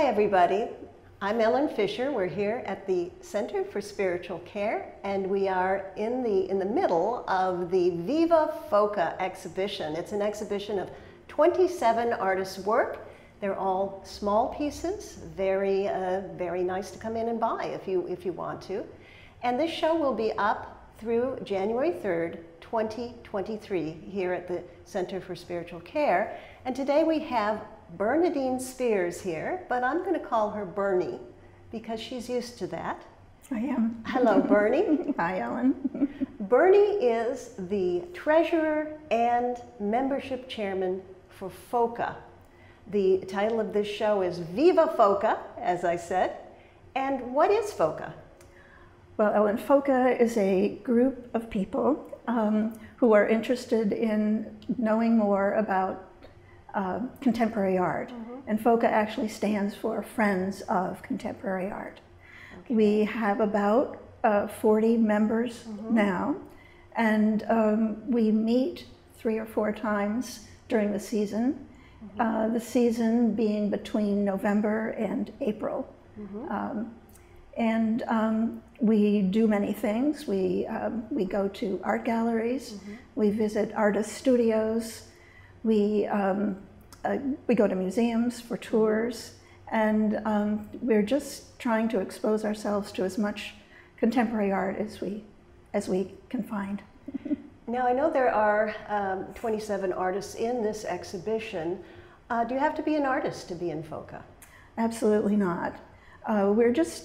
Hi everybody, I'm Ellen Fischer. We're here at the Center for Spiritual Care, and we are in the middle of the Viva FOCA exhibition. It's an exhibition of 27 artists' work. They're all small pieces, very nice to come in and buy if you want to. And this show will be up through January 3rd, 2023 here at the Center for Spiritual Care. And today we have Bernie Speers here, but I'm going to call her Bernie because she's used to that. I am. Hello, Bernie. Hi, Ellen. Bernie is the treasurer and membership chairman for FOCA. The title of this show is Viva FOCA, as I said. And what is FOCA? Well, Ellen, FOCA is a group of people who are interested in knowing more about contemporary art. And FOCA actually stands for Friends of Contemporary Art. Okay. We have about 40 members now, and we meet 3 or 4 times during the season. The season being between November and April. We do many things. We go to art galleries, we visit artist studios, we go to museums for tours, and we're just trying to expose ourselves to as much contemporary art as we can find. Now, I know there are 27 artists in this exhibition. Do you have to be an artist to be in FOCA? Absolutely not. We're just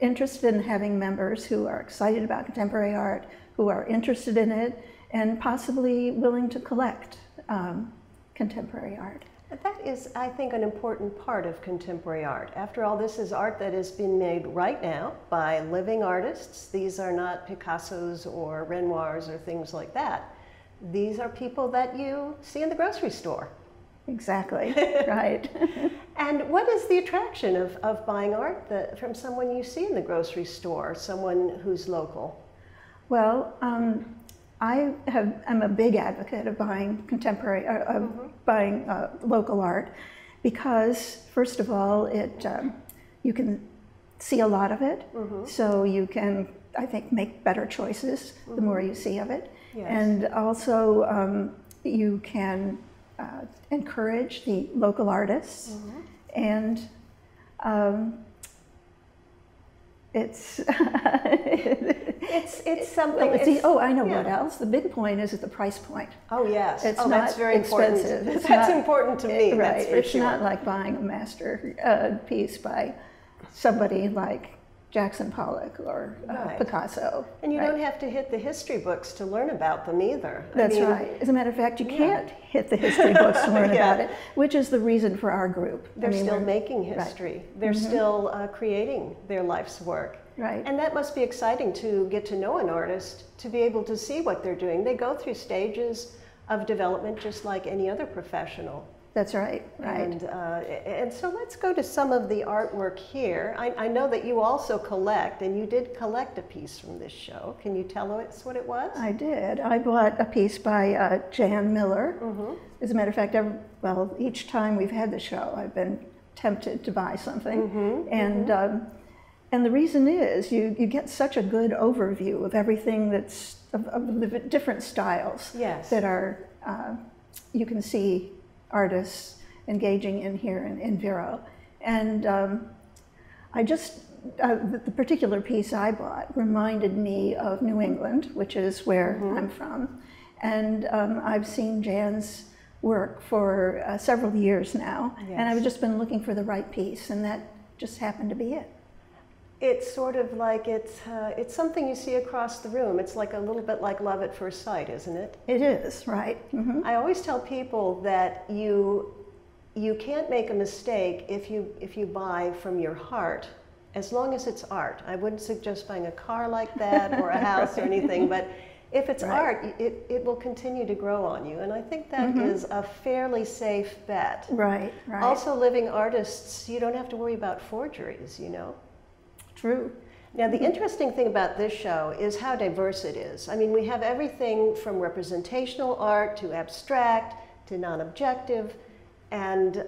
interested in having members who are excited about contemporary art, who are interested in it, and possibly willing to collect contemporary art. That is, I think, an important part of contemporary art. After all, this is art that has been made right now by living artists. These are not Picassos or Renoirs or things like that. These are people that you see in the grocery store. Exactly, right. And what is the attraction of buying art from someone you see in the grocery store, someone who's local? Well, I'm a big advocate of buying contemporary, buying local art, because first of all, you can see a lot of it, so you can, I think, make better choices the more you see of it, yes. And also you can encourage the local artists, and it's something. I know what else. The big point is at the price point. Oh yes, it's not that's very expensive. Important. That's important to me. Right. That's for it's sure. not like buying a master piece by somebody like Jackson Pollock or Picasso. And you don't have to hit the history books to learn about them either. That's right. As a matter of fact, you can't hit the history books to learn about it, which is the reason for our group. They're still making history. Right. They're still creating their life's work. Right. And that must be exciting to get to know an artist, to be able to see what they're doing. They go through stages of development just like any other professional. That's right, right. And so let's go to some of the artwork here. I know that you also collect, and you did collect a piece from this show. Can you tell us what it was? I did. I bought a piece by Jan Miller. As a matter of fact, each time we've had the show, I've been tempted to buy something. And the reason is you get such a good overview of everything that's, of the different styles that are, you can see artists engaging in here in Vero. And the particular piece I bought reminded me of New England, which is where I'm from. And I've seen Jan's work for several years now, and I've just been looking for the right piece, and that just happened to be it. It's sort of like it's something you see across the room. It's like a little bit like love at first sight, isn't it? It is, right. I always tell people that you can't make a mistake if you buy from your heart, as long as it's art. I wouldn't suggest buying a car like that or a house or anything, but if it's art, it will continue to grow on you. And I think that is a fairly safe bet. Right, right. Also, living artists, you don't have to worry about forgeries, you know? True. Now, the interesting thing about this show is how diverse it is. I mean, we have everything from representational art to abstract to non-objective, And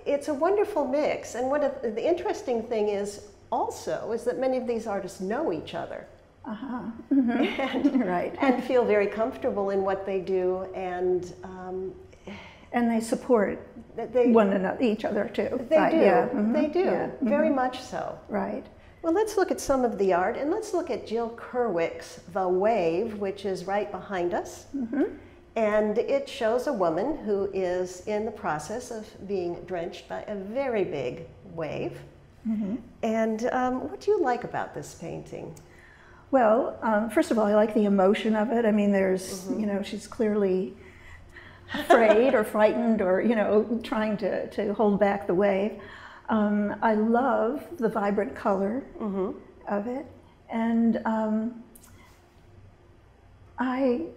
it's a wonderful mix. And one of the interesting thing is also is that many of these artists know each other. Right. And feel very comfortable in what they do, and they support one another, each other too. They right. do. Yeah. They do. Very much so. Right. Well, let's look at some of the art, and let's look at Jill Kerwick's The Wave, which is right behind us. And it shows a woman who is in the process of being drenched by a very big wave. And what do you like about this painting? Well, first of all, I like the emotion of it. I mean, there's, you know, she's clearly afraid or frightened or, you know, trying to hold back the wave. I love the vibrant color of it. And I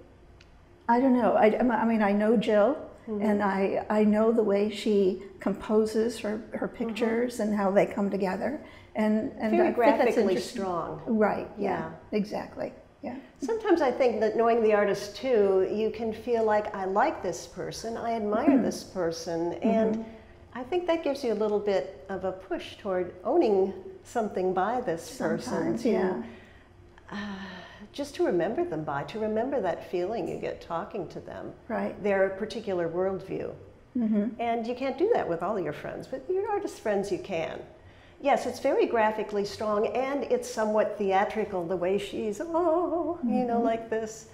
don't know. I mean, I know Jill, and I know the way she composes her pictures and how they come together. And very I graphically think that's strong. Right. Yeah. Exactly. Yeah. Sometimes I think that knowing the artist too, you can feel like, I like this person, I admire this person, and I think that gives you a little bit of a push toward owning something by this person. Just to remember them by, to remember that feeling you get talking to them. Right. Their particular worldview. And you can't do that with all your friends, but your artist friends you can. Yes, it's very graphically strong, and it's somewhat theatrical, the way she's, you know, like this.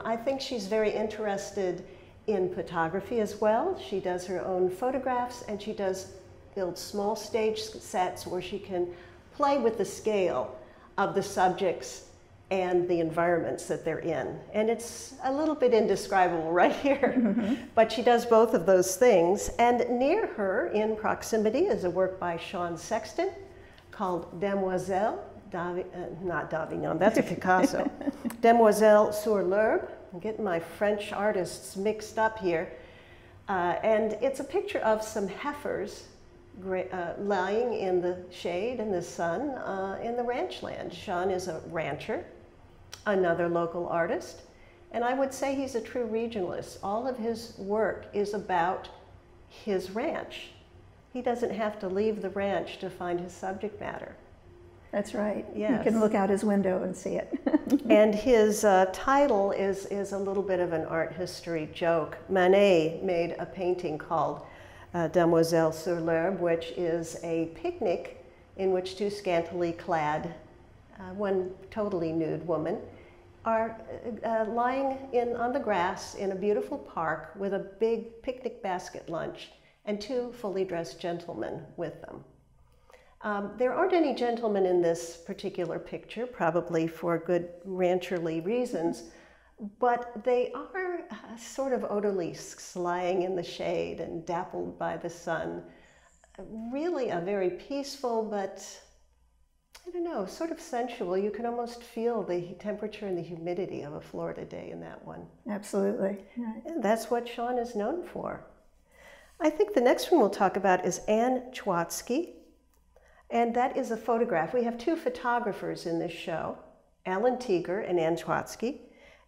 I think she's very interested in photography as well. She does her own photographs, and she does build small stage sets where she can play with the scale of the subjects and the environments that they're in. And it's a little bit indescribable right here, but she does both of those things. And near her, in proximity, is a work by Sean Sexton called Demoiselle, not d'Avignon, that's a Picasso, Demoiselle sur l'herbe. I'm getting my French artists mixed up here. And it's a picture of some heifers lying in the shade in the sun in the ranch land. Sean is a rancher, another local artist, and I would say he's a true regionalist. All of his work is about his ranch. He doesn't have to leave the ranch to find his subject matter. That's right. Yes. You can look out his window and see it. And his title is a little bit of an art history joke. Manet made a painting called Demoiselle sur l'herbe, which is a picnic in which two scantily clad, one totally nude woman, are lying on the grass in a beautiful park with a big picnic basket lunch and two fully dressed gentlemen with them. There aren't any gentlemen in this particular picture, probably for good rancherly reasons, but they are sort of odalisques lying in the shade and dappled by the sun. Really a very peaceful, but I don't know, sort of sensual. You can almost feel the temperature and the humidity of a Florida day in that one. Absolutely. Right. And that's what Sean is known for. I think the next one we'll talk about is Anne Chwatsky, and that is a photograph. We have two photographers in this show, Alan Teeger and Anne Chwatsky.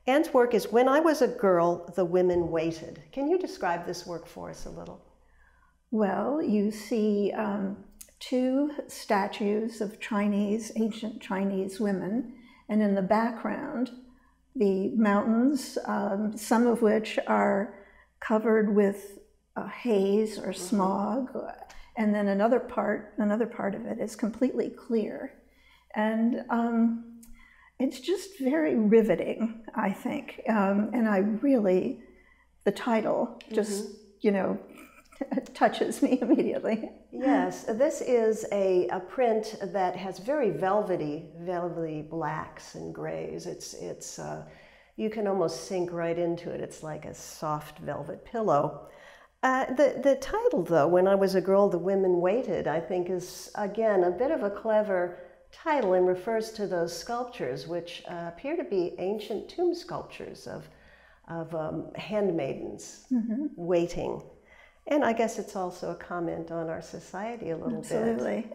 Anne's work is When I Was a Girl, the Women Waited. Can you describe this work for us a little? Well, you see two statues of ancient Chinese women, and in the background, the mountains, some of which are covered with haze or smog, and then another part of it is completely clear. And it's just very riveting, I think. And the title just, you know, touches me immediately. Yes, this is a print that has very velvety blacks and grays. It's you can almost sink right into it. It's like a soft velvet pillow. The title, though, When I Was a Girl, the Women Waited, I think is, again, a bit of a clever title and refers to those sculptures, which appear to be ancient tomb sculptures of handmaidens waiting. And I guess it's also a comment on our society a little bit. Absolutely.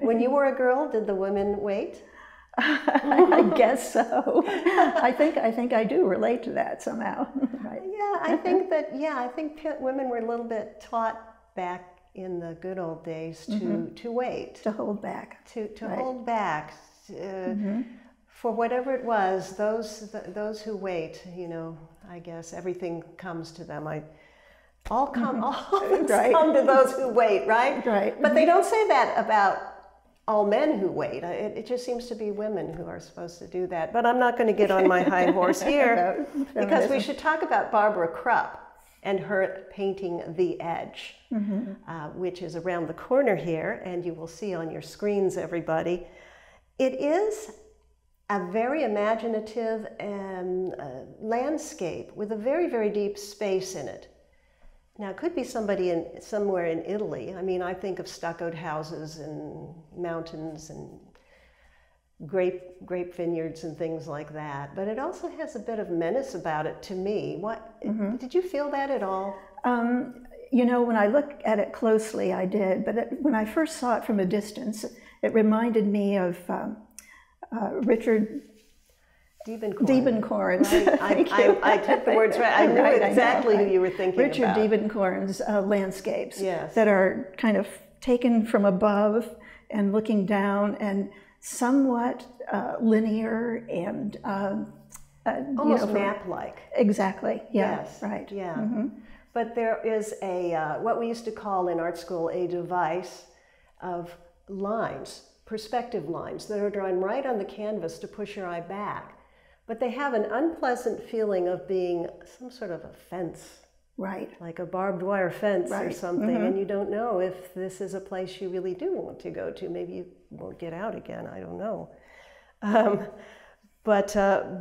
When you were a girl, did the women wait? I guess so. I think I do relate to that somehow. Right. Yeah, I think that, I think women were a little bit taught back in the good old days to wait. To hold back. To hold back. For whatever it was, those who wait, you know, I guess everything comes to them. All things come to those who wait, right? Right. But they don't say that about all men who wait. It just seems to be women who are supposed to do that. But I'm not going to get on my high horse here because we should talk about Barbara Krupp and her painting The Edge, which is around the corner here, and you will see on your screens, everybody. It is a very imaginative landscape with a very, very deep space in it. Now, it could be somebody somewhere in Italy. I mean, I think of stuccoed houses and mountains and grape vineyards and things like that. But it also has a bit of menace about it to me. Did you feel that at all? You know, when I look at it closely, I did. But when I first saw it from a distance, it reminded me of Richard Diebenkorn's. I took the words right. I knew exactly who you were thinking Richard about. Diebenkorn's landscapes Yes. that are kind of taken from above and looking down and somewhat linear and almost map-like. Exactly. Yeah. Yes. Right. Yeah. But there is what we used to call in art school a device of lines, perspective lines that are drawn right on the canvas to push your eye back. But they have an unpleasant feeling of being some sort of a fence. Right. Like a barbed wire fence or something, and you don't know if this is a place you really do want to go to. Maybe you won't get out again, I don't know. But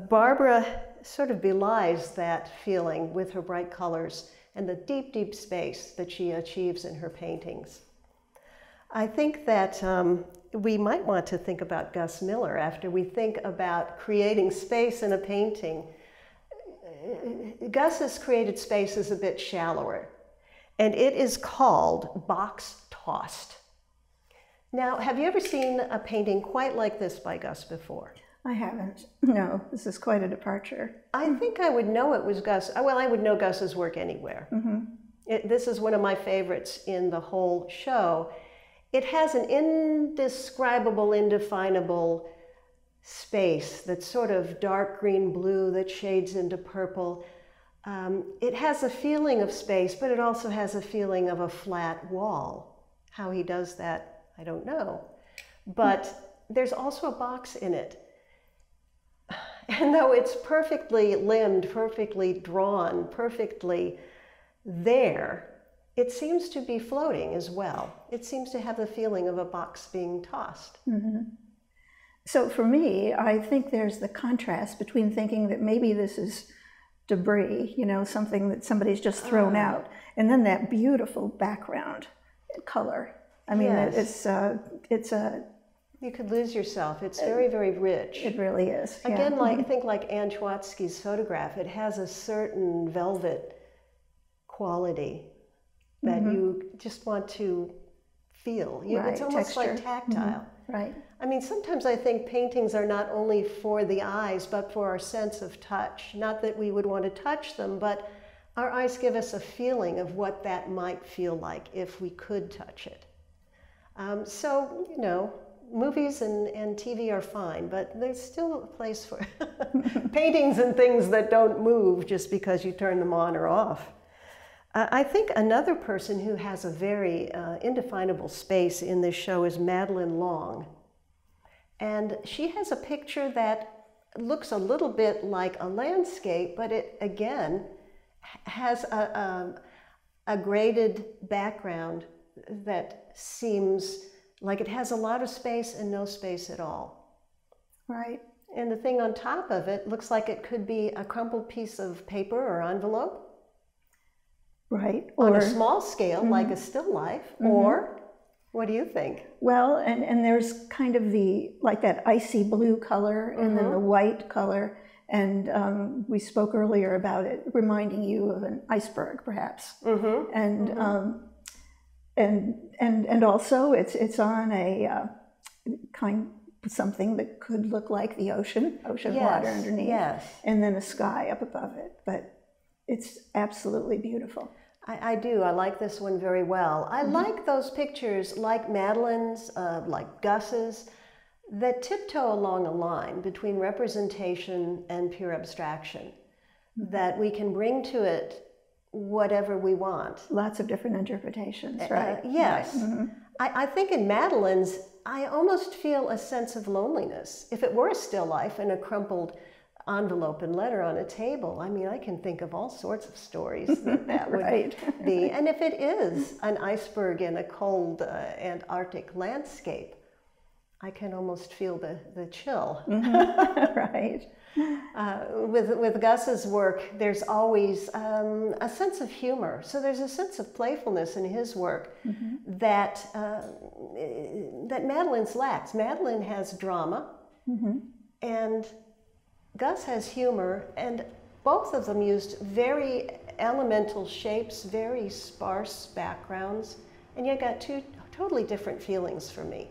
Barbara sort of belies that feeling with her bright colors and the deep, deep space that she achieves in her paintings. I think that we might want to think about Gus Miller after we think about creating space in a painting. Gus's created space is a bit shallower, and it is called box tossed. Now, have you ever seen a painting quite like this by Gus before? I haven't. No, this is quite a departure. I think I would know it was Gus. Well, I would know Gus's work anywhere. This is one of my favorites in the whole show. It has an indescribable, indefinable space that's sort of dark green blue that shades into purple. It has a feeling of space, but it also has a feeling of a flat wall. How he does that, I don't know. But there's also a box in it. And though it's perfectly limbed, perfectly drawn, perfectly there, it seems to be floating as well. It seems to have the feeling of a box being tossed. So for me, I think there's the contrast between thinking that maybe this is debris, you know, something that somebody's just thrown out, and then that beautiful background color. I mean, it's a... You could lose yourself. It's very, very rich. It really is. Again, I think like Anne Chwatsky's photograph, it has a certain velvet quality that you just want to feel. It's almost texture. like tactile. Right. I mean, sometimes I think paintings are not only for the eyes, but for our sense of touch. Not that we would want to touch them, but our eyes give us a feeling of what that might feel like if we could touch it. So, you know, movies and TV are fine, but there's still a place for paintings and things that don't move just because you turn them on or off. I think another person who has a very indefinable space in this show is Madeline Long. And she has a picture that looks a little bit like a landscape, but it, again, has a graded background that seems like it has a lot of space and no space at all. Right. And the thing on top of it looks like it could be a crumpled piece of paper or envelope. Right. On a small scale, like a still life, or what do you think? Well, and there's kind of like that icy blue color and then the white color. And we spoke earlier about it reminding you of an iceberg, perhaps. And also it's on a something that could look like the ocean water underneath, and then a sky up above it. But it's absolutely beautiful. I do. I like this one very well. I like those pictures like Madeline's, like Gus's, that tiptoe along a line between representation and pure abstraction, that we can bring to it whatever we want. Lots of different interpretations, right? Yes. Right. I think in Madeline's, I almost feel a sense of loneliness. If it were a still life and a crumpled envelope and letter on a table, I mean, I can think of all sorts of stories that would Right. be. And if it is an iceberg in a cold Antarctic landscape, I can almost feel the chill. Right. With Gus's work, there's always a sense of humor. So there's a sense of playfulness in his work that Madeline's lacks. Madeline has drama, and Gus has humor, and both of them used very elemental shapes, very sparse backgrounds, and yet got two totally different feelings for me.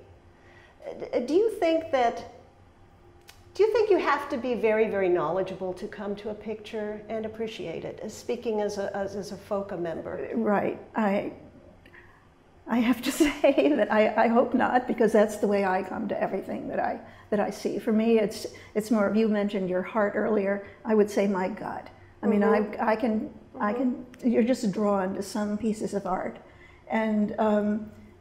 Do you think you have to be very, very knowledgeable to come to a picture and appreciate it? Speaking as a FOCA member. Right. I have to say that I hope not, because that's the way I come to everything that I see. For me, it's more. You mentioned your heart earlier. I would say my gut. I mean, I can. You're just drawn to some pieces of art, and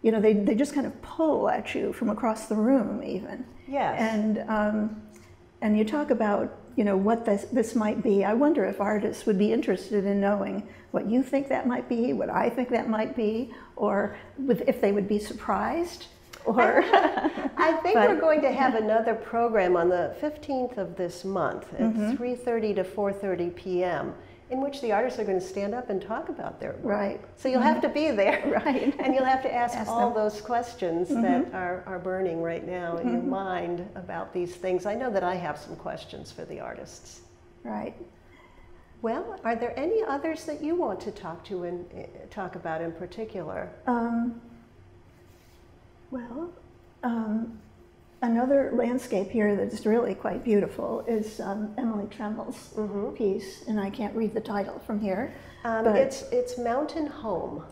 you know, they just kind of pull at you from across the room, even. Yes. And you talk about, you know, what this might be. I wonder if artists would be interested in knowing what you think that might be, what I think that might be, or if they would be surprised. Or I think we're going to have another program on the 15th of this month at 3:30 to 4:30 p.m. in which the artists are going to stand up and talk about their work. Right. So you'll have to be there. Right. And you'll have to ask all them. those questions that are burning right now in your mind about these things. I know that I have some questions for the artists. Right. Well, are there any others that you want to talk about in particular? Another landscape here that's really quite beautiful is Emily Tremmel's piece, and I can't read the title from here. But It's Mountain Home.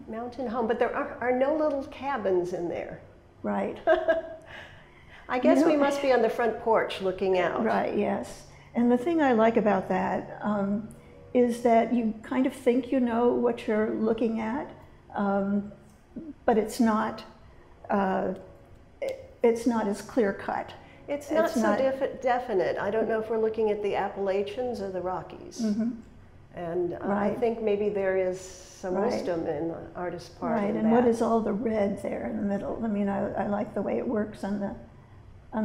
Mountain Home, but there are no little cabins in there. Right. I guess we must be on the front porch looking out. Right, yes. And the thing I like about that is that you kind of think you know what you're looking at, but it's not as clear cut. It's not so definite. I don't know if we're looking at the Appalachians or the Rockies. And I think maybe there is some wisdom in the artist's part. Right, in and that. what is all the red there in the middle? I mean, I like the way it works on the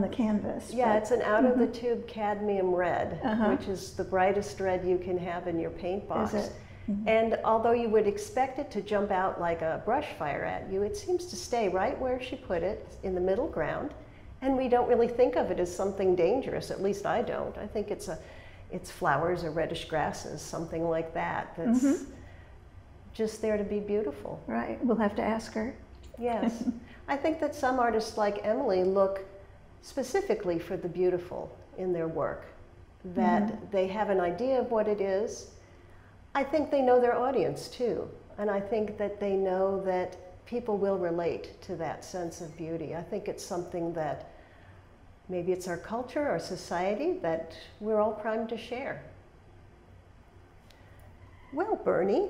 canvas. Yeah, it's an out-of-the-tube cadmium red, which is the brightest red you can have in your paint box. Is it? And although you would expect it to jump out like a brush fire at you, it seems to stay right where she put it, in the middle ground. And we don't really think of it as something dangerous, at least I don't. I think it's flowers or reddish grasses, something like that, that's just there to be beautiful. Right, we'll have to ask her. Yes. I think that some artists like Emily look specifically for the beautiful in their work, that they have an idea of what it is. I think they know their audience too, and I think that they know that people will relate to that sense of beauty. I think it's something that maybe it's our culture, our society, that we're all primed to share. Well, Bernie,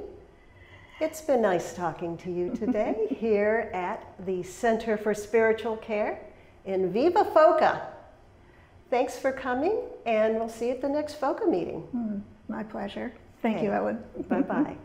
it's been nice talking to you today here at the Center for Spiritual Care in Viva FOCA. Thanks for coming, and we'll see you at the next FOCA meeting. My pleasure. Thank you, Ellen. Bye-bye.